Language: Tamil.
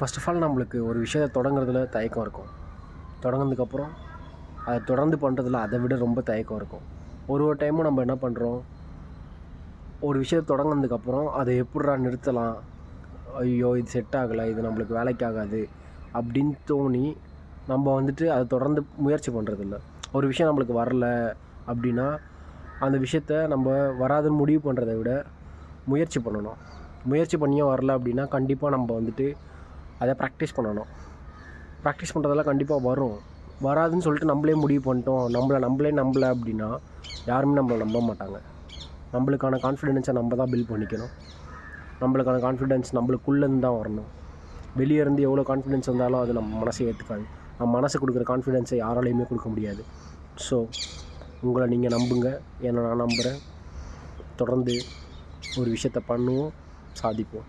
ஃபர்ஸ்ட் ஆஃப் ஆல் நம்மளுக்கு ஒரு விஷயத்தை தொடங்குறதுல தயக்கம் இருக்கும். தொடங்கினதுக்கப்புறம் அதை தொடர்ந்து பண்ணுறதுல அதை விட ரொம்ப தயக்கம் இருக்கும். ஒரு டைமும் நம்ம என்ன பண்ணுறோம், ஒரு விஷயத்தை தொடங்கினதுக்கப்புறம் அதை எப்படிடா நிறுத்தலாம், ஐயோ இது செட் ஆகலை, இது நம்மளுக்கு வேலைக்கு ஆகாது அப்படின்னு தோணி நம்ம அதை தொடர்ந்து முயற்சி பண்ணுறதில்ல. ஒரு விஷயம் நம்மளுக்கு வரல அப்படின்னா அந்த விஷயத்த நம்ம வராதுன்னு முடிவு பண்ணுறதை விட முயற்சி பண்ணணும். முயற்சி பண்ணியும் வரல அப்படின்னா கண்டிப்பாக நம்ம அதை ப்ராக்டிஸ் பண்ணணும். ப்ராக்டிஸ் பண்ணுறதெல்லாம் கண்டிப்பாக வரும். வராதுன்னு சொல்லிட்டு நம்மளே முடிவு பண்ணிட்டோம், நம்மளே நம்பலை அப்படின்னா யாருமே நம்மளை நம்ப மாட்டாங்க. நம்மளுக்கான கான்ஃபிடென்ஸை நம்ம தான் பில்ட் பண்ணிக்கணும். நம்மளுக்கான கான்ஃபிடென்ஸ் நம்மளுக்குள்ளேருந்து தான் வரணும். வெளியே இருந்து எவ்வளோ கான்ஃபிடென்ஸ் இருந்தாலும் அது நம்ம மனசை ஏற்றுக்காது. நம்ம மனசு கொடுக்குற கான்ஃபிடென்ஸை யாராலையுமே கொடுக்க முடியாது. ஸோ உங்களை நீங்கள் நம்புங்க, ஏன்னா நான் நம்புகிறேன். தொடர்ந்து ஒரு விஷயத்தை பண்ணுவோம், சாதிப்போம்.